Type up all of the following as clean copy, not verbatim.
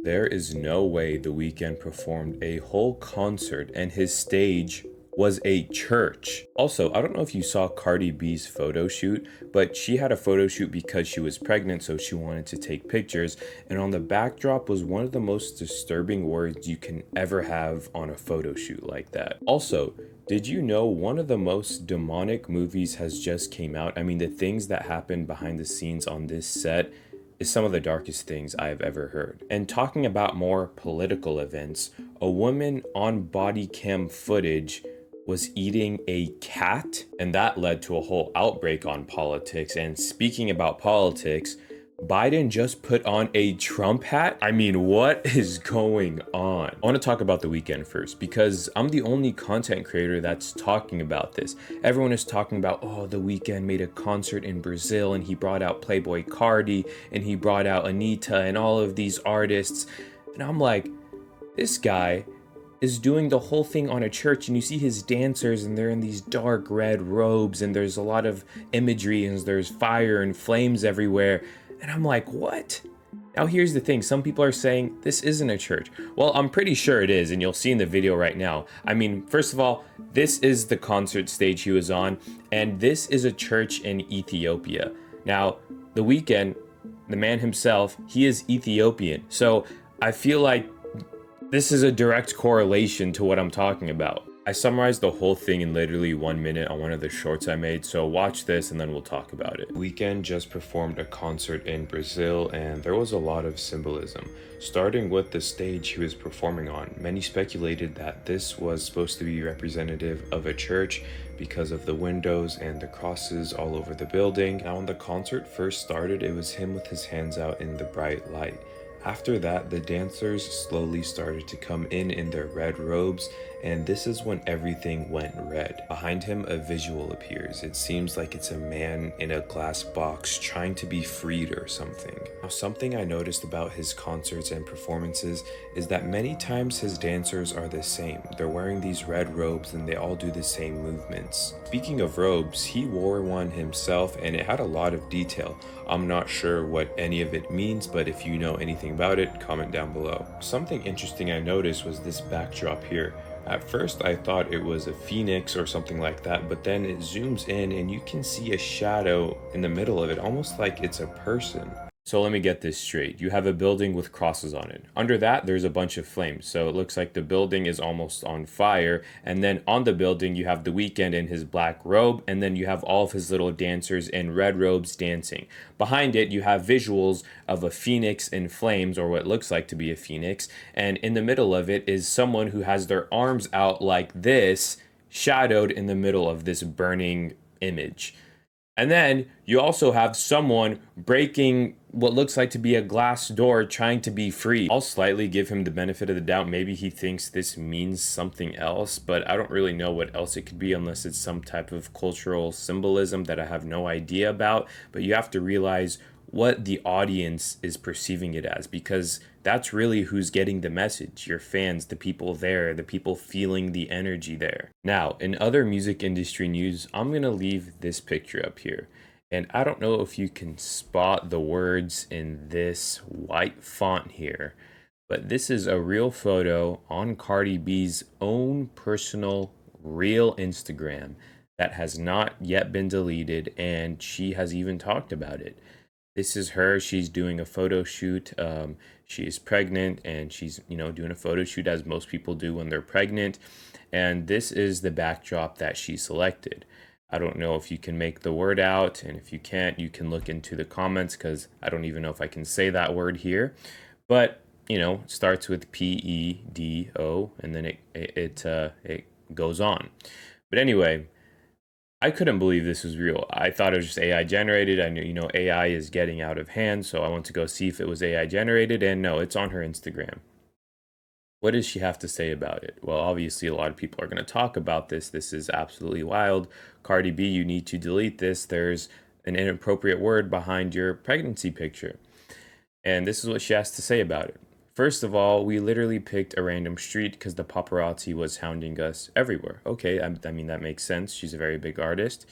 There is no way The Weeknd performed a whole concert and his stage was a church. Also, I don't know if you saw Cardi B's photo shoot, but she had a photo shoot because she was pregnant, so she wanted to take pictures. And on the backdrop was one of the most disturbing words you can ever have on a photo shoot like that. Also, did you know one of the most demonic movies has just came out? I mean, the things that happened behind the scenes on this set is some of the darkest things I've ever heard. And talking about more political events, a woman on body cam footage was eating a cat, and that led to a whole outbreak on politics. And speaking about politics, Biden just put on a Trump hat. I mean, what is going on? I want to talk about The Weeknd first because I'm the only content creator that's talking about this. Everyone is talking about, oh, The Weeknd made a concert in Brazil and he brought out Playboy Cardi and he brought out Anita and all of these artists. And I'm like, this guy is doing the whole thing on a church, and you see his dancers and they're in these dark red robes and there's a lot of imagery and there's fire and flames everywhere. And I'm like, what? Now here's the thing, some people are saying this isn't a church. Well, I'm pretty sure it is, and you'll see in the video right now. I mean, first of all, this is the concert stage he was on, and this is a church in Ethiopia. Now, The Weeknd, the man himself, he is Ethiopian. So I feel like this is a direct correlation to what I'm talking about. I summarized the whole thing in literally 1 minute on one of the shorts I made, so watch this and then we'll talk about it. Weeknd just performed a concert in Brazil and there was a lot of symbolism. Starting with the stage he was performing on, many speculated that this was supposed to be representative of a church because of the windows and the crosses all over the building. Now when the concert first started, it was him with his hands out in the bright light. After that, the dancers slowly started to come in their red robes, and this is when everything went red. Behind him, a visual appears. It seems like it's a man in a glass box trying to be freed or something. Now, something I noticed about his concerts and performances is that many times his dancers are the same. They're wearing these red robes and they all do the same movements. Speaking of robes, he wore one himself and it had a lot of detail. I'm not sure what any of it means, but if you know anything about it, comment down below. Something interesting I noticed was this backdrop here. At first I thought it was a phoenix or something like that, but then it zooms in and you can see a shadow in the middle of it, almost like it's a person. So let me get this straight. You have a building with crosses on it. Under that, there's a bunch of flames. So it looks like the building is almost on fire. And then on the building, you have The Weeknd in his black robe. And then you have all of his little dancers in red robes dancing. Behind it, you have visuals of a phoenix in flames, or what looks like to be a phoenix. And in the middle of it is someone who has their arms out like this, shadowed in the middle of this burning image. And then you also have someone breaking what looks like to be a glass door trying to be free. I'll slightly give him the benefit of the doubt. Maybe he thinks this means something else, but I don't really know what else it could be unless it's some type of cultural symbolism that I have no idea about. But you have to realize what the audience is perceiving it as, because that's really who's getting the message. Your fans, the people there, the people feeling the energy there. Now, in other music industry news, I'm gonna leave this picture up here. And I don't know if you can spot the words in this white font here, but this is a real photo on Cardi B's own personal real Instagram that has not yet been deleted, and she has even talked about it. This is her. She's doing a photo shoot. She is pregnant and she's, doing a photo shoot as most people do when they're pregnant. And this is the backdrop that she selected. I don't know if you can make the word out, and if you can't, you can look into the comments because I don't even know if I can say that word here. But, it starts with PEDO and then it goes on. But anyway, I couldn't believe this was real. I thought it was just AI generated. I knew, AI is getting out of hand, so I went to go see if it was AI generated, and no, it's on her Instagram. What does she have to say about it? Well, obviously, a lot of people are going to talk about this. This is absolutely wild. Cardi B, you need to delete this. There's an inappropriate word behind your pregnancy picture. And this is what she has to say about it. First of all, we literally picked a random street because the paparazzi was hounding us everywhere. Okay, I mean, that makes sense. She's a very big artist.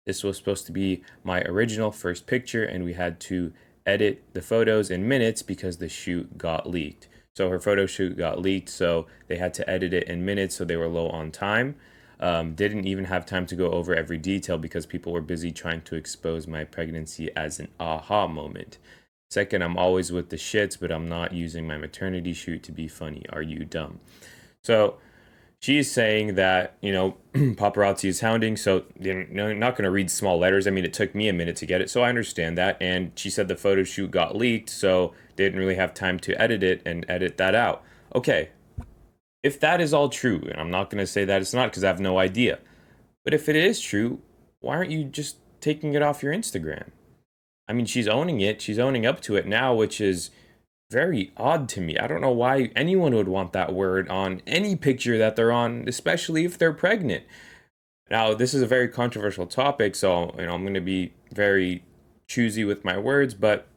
This was supposed to be my original first picture, and we had to edit the photos in minutes because the shoot got leaked. So her photo shoot got leaked, so they had to edit it in minutes, so they were low on time. Didn't even have time to go over every detail because people were busy trying to expose my pregnancy as an aha moment. Second, I'm always with the shits, but I'm not using my maternity shoot to be funny. Are you dumb? So she's saying that, paparazzi is hounding, so they're not going to read small letters. I mean, it took me a minute to get it, so I understand that. And she said the photo shoot got leaked, so they didn't really have time to edit it and edit that out. Okay, if that is all true, and I'm not going to say that it's not because I have no idea, but if it is true, why aren't you just taking it off your Instagram? I mean, she's owning it, she's owning up to it now, which is very odd to me. I don't know why anyone would want that word on any picture that they're on, especially if they're pregnant. Now, this is a very controversial topic, so I'm going to be very choosy with my words, but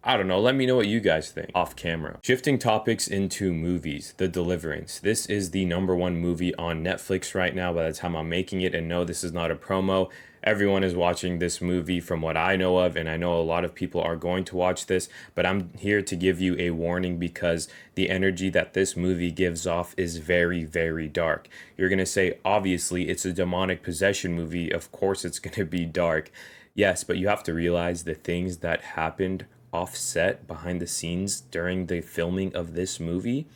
I don't know. Let me know what you guys think off camera. Shifting topics into movies, The Deliverance. This is the #1 movie on Netflix right now by the time I'm making it. And no, this is not a promo. Everyone is watching this movie from what I know of, and I know a lot of people are going to watch this, but I'm here to give you a warning because the energy that this movie gives off is very, very dark. You're going to say, obviously, it's a demonic possession movie. Of course, it's going to be dark. Yes, but you have to realize the things that happened offset behind the scenes during the filming of this movie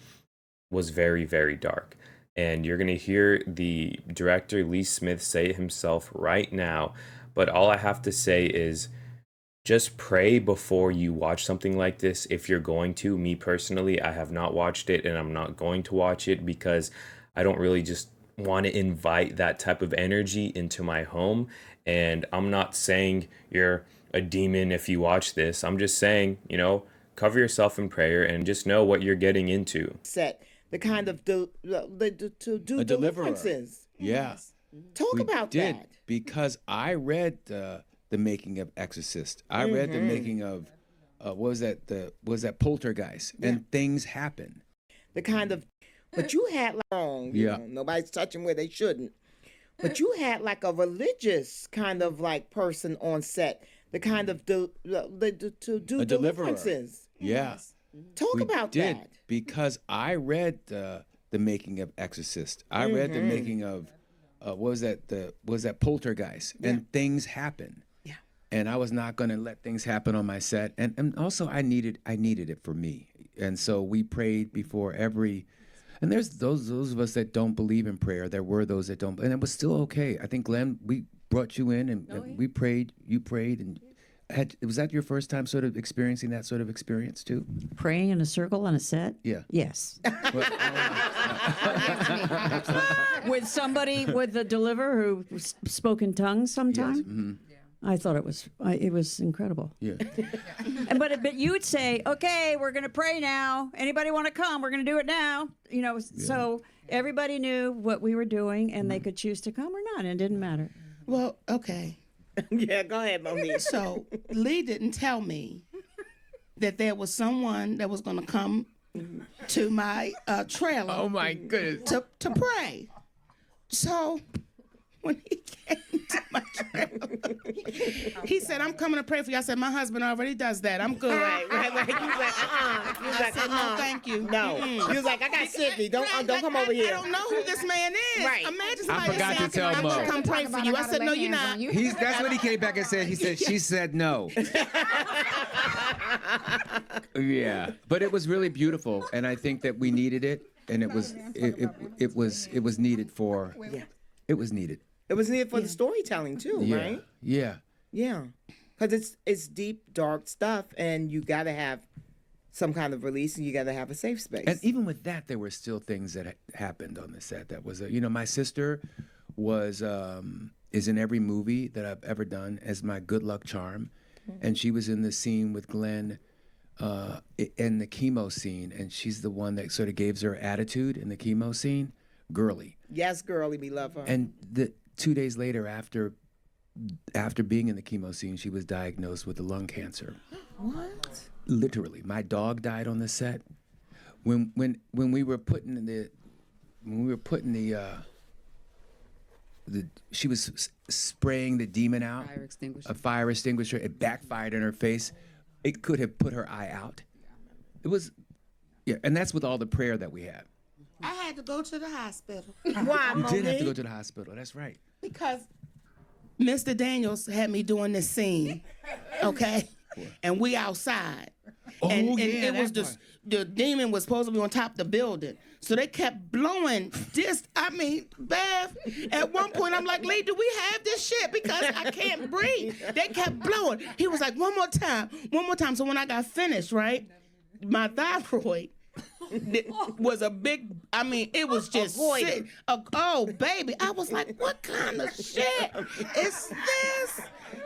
was very, very dark. And you're going to hear the director Lee Smith say it himself right now. But all I have to say is just pray before you watch something like this if you're going to. Me personally, I have not watched it and I'm not going to watch it because I don't really just want to invite that type of energy into my home. And I'm not saying you're a demon if you watch this. I'm just saying, cover yourself in prayer and just know what you're getting into. Set the kind of to do deliverances. Yeah. Talk about that. Because I read the making of Exorcist. I read the making of what was that Poltergeist, and things happen. The kind of, but you had nobody's touching where they shouldn't. But you had like a religious kind of like person on set. The kind of to do deliverances. Yeah. Talk about that. Because I read the making of Exorcist. I read the making of what was that Poltergeist, and things happen. Yeah. And I was not going to let things happen on my set, and also I needed it for me, and so we prayed before every. And there's those of us that don't believe in prayer. There were those that don't, and it was still okay. I think Glenn, we brought you in and we prayed. You prayed, and was that your first time sort of experiencing that sort of experience too? Praying in a circle on a set? Yeah. Yes. With somebody, with a deliverer who spoke in tongues sometime? Yes. Mm-hmm. I thought it was incredible. Yeah. But you would say, okay, we're going to pray now. Anybody want to come? We're going to do it now. So everybody knew what we were doing, and they could choose to come or not, and it didn't matter. Well, okay. Yeah, go ahead, Monique. So Lee didn't tell me that there was someone that was going to come to my trailer. Oh my goodness. To pray. So when he came to my trailer, he said, "I'm coming to pray for you." I said, "My husband already does that. I'm good." Right. You was like, You was I said, "No, thank you." No. You was like, I got Sydney. Don't come over here. I don't know who this man is. Right. Imagine I somebody forgot to saying, tell "I'm Mo. gonna come pray for you." I said, "No, you're not." That's what he came back and said. He said, she said no. Yeah. But it was really beautiful, and I think that we needed it, and it was needed for it was needed. It was needed for the storytelling too, right? Yeah. Yeah, because it's deep, dark stuff, and you got to have some kind of release, and you got to have a safe space. And even with that, there were still things that happened on the set. That was, my sister is in every movie that I've ever done as my good luck charm, and she was in the scene with Glenn, in the chemo scene, and she's the one that sort of gave her attitude in the chemo scene. Girly. Yes, girly, we love her. And 2 days later, after being in the chemo scene, she was diagnosed with lung cancer. What? Literally, my dog died on the set. When we were putting she was spraying the demon out. A fire extinguisher. It backfired in her face. It could have put her eye out. It was Yeah, and that's with all the prayer that we have. I had to go to the hospital Why, You did have to go Monique? to the hospital. That's right. because Mr. Daniels had me doing this scene, okay? And we outside. And it was just, the demon was supposed to be on top of the building. So they kept blowing this, Bev, at one point I'm like, Lee, do we have this shit? Because I can't breathe. They kept blowing. He was like, one more time. So when I got finished, right, my thyroid was a big, it was just sick. Oh, baby. I was like, what kind of shit is this?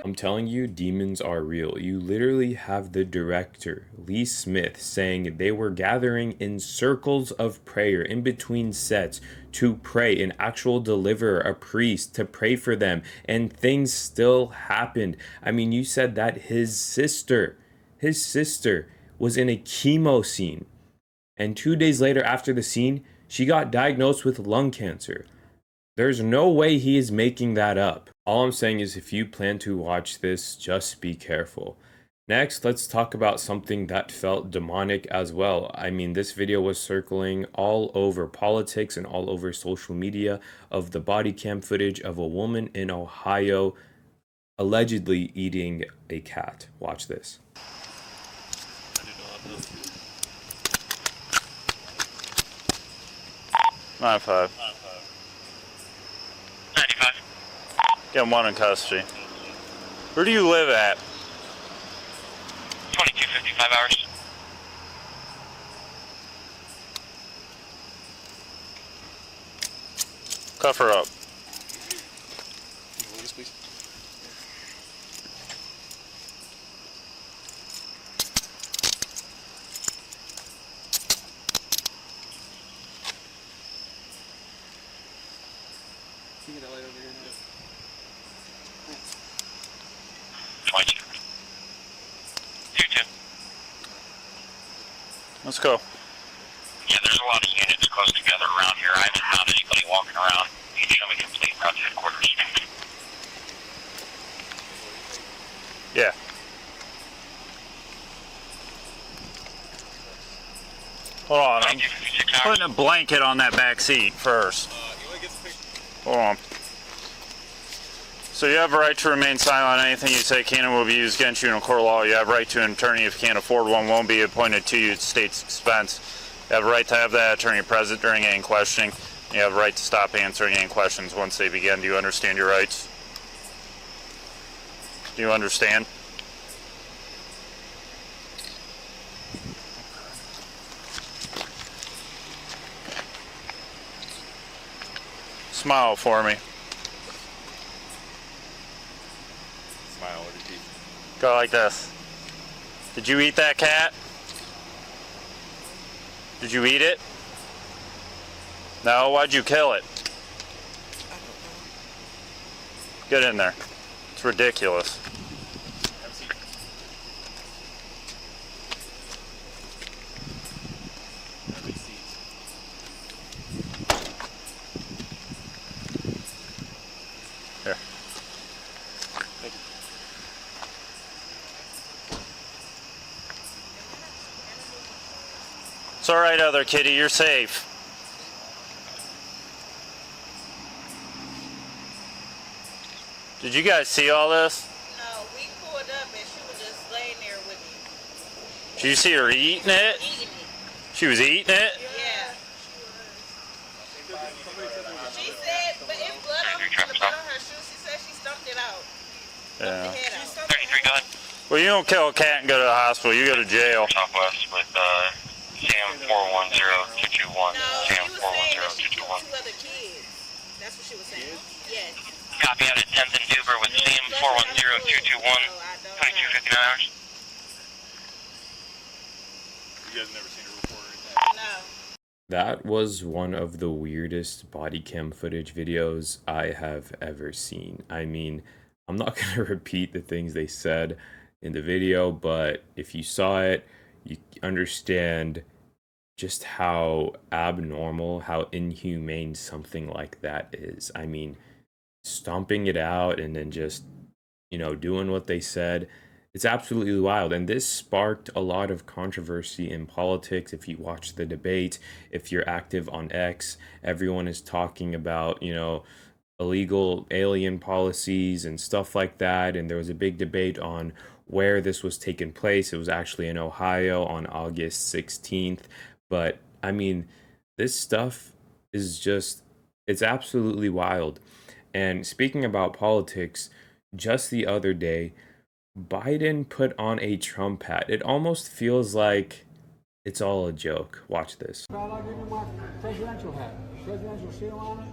I'm telling you, demons are real. You literally have the director, Lee Smith, saying they were gathering in circles of prayer in between sets to pray, an actual deliverer, a priest, to pray for them, and things still happened. I mean, you said that his sister was in a chemo scene, and 2 days later after the scene, she got diagnosed with lung cancer. There's no way he is making that up. All I'm saying is if you plan to watch this, just be careful. Next, let's talk about something that felt demonic as well. I mean, this video was circling all over politics and all over social media of the body cam footage of a woman in Ohio allegedly eating a cat. Watch this. 95. 95. Get one in custody. Where do you live at? 2255 hours. Cuff her up. Let's go. Yeah, there's a lot of units close together around here. I haven't found anybody walking around. You can show me complete route to headquarters. Yeah. Hold on, I'm 2256 hours. putting a blanket on that back seat first. Hold on. So you have a right to remain silent. Anything you say can and will be used against you in a court of law. You have a right to an attorney if you can't afford one, won't be appointed to you at state's expense. You have a right to have that attorney present during any questioning. You have a right to stop answering any questions once they begin. Do you understand your rights? Do you understand? Smile for me. Smile with the teeth. Go like this. Did you eat that cat? Did you eat it? No, why'd you kill it? Get in there. It's ridiculous. Here. It's all right, other kitty. You're safe. Did you guys see all this? No, we pulled up and she was just laying there with me. Did you see her eating it? Eating it. She was eating it? Yeah. She said, but it's blood on her shoes. She said she stumped it out. Yeah. The head out. 33, go ahead. Well, you don't kill a cat and go to the hospital. You go to jail. Southwest with Sam 410221. No, she Sam was saying that she 410121. killed 2 other kids. That's what she was saying. Yes. Copy out at 10th and Duber with Sam 410221. 2259 hours. You guys never seen a report or anything? No. That was one of the weirdest body cam footage videos I have ever seen. I mean, I'm not going to repeat the things they said in the video, but if you saw it, you understand just how abnormal, how inhumane something like that is. I mean, stomping it out and then just, doing what they said It's absolutely wild. And this sparked a lot of controversy in politics. If you watch the debate, if you're active on X, everyone is talking about, illegal alien policies and stuff like that. And there was a big debate on where this was taking place. It was actually in Ohio on August 16th. But I mean, this stuff is just, it's absolutely wild. And speaking about politics, just the other day, Biden put on a Trump hat. It almost feels like it's all a joke. Watch this. I'll give you my presidential hat. Presidential seal on it.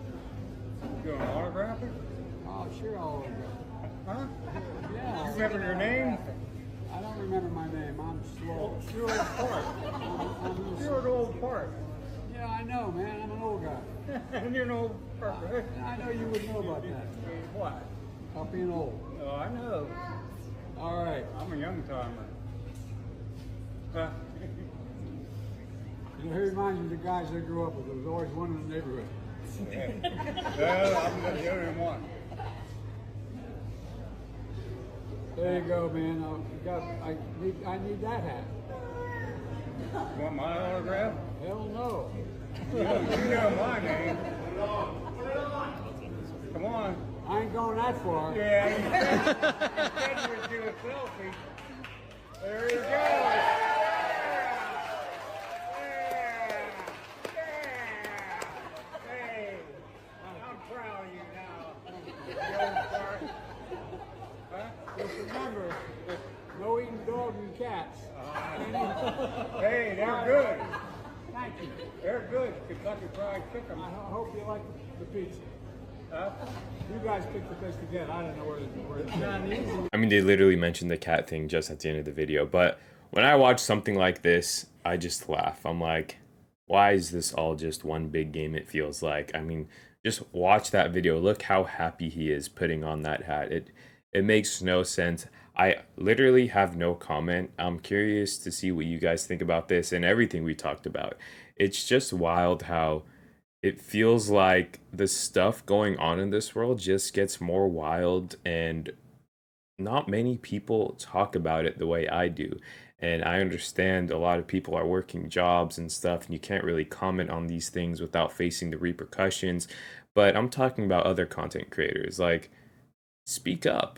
You want to autograph it? Oh, sure, I'll autograph it. Huh? Yeah. You remember your name? I don't remember my name. I'm slow. You're an old part. You're an old part. Yeah, I know, man. I'm an old guy. And you're an old part. I know you would know about that. What? About being old. Oh, I know. All right. I'm a young timer. He reminds me of the guys I grew up with. There was always one in the neighborhood. Well, I'm the only one. There you go, man. I need that hat. Want my autograph? Hell no. You know my name. Come on. I ain't going that far. Yeah, you said you would do a selfie. There you go. Hey, I'm proud of you now. Huh? Just remember, no eating dogs and cats. Hey, they're good. Thank you. They're good. Kentucky Fried Chicken. I hope you like the pizza. You guys picked the place to get. I don't know where it's not easy. I mean, they literally mentioned the cat thing just at the end of the video, but when I watch something like this, I just laugh. I'm like, why is this all just one big game, it feels like? I mean, just watch that video. Look how happy he is putting on that hat. It makes no sense. I literally have no comment. I'm curious to see what you guys think about this and everything we talked about. It's just wild how it feels like the stuff going on in this world just gets more wild, and not many people talk about it the way I do. And I understand a lot of people are working jobs and stuff, and you can't really comment on these things without facing the repercussions. But I'm talking about other content creators. Like, speak up.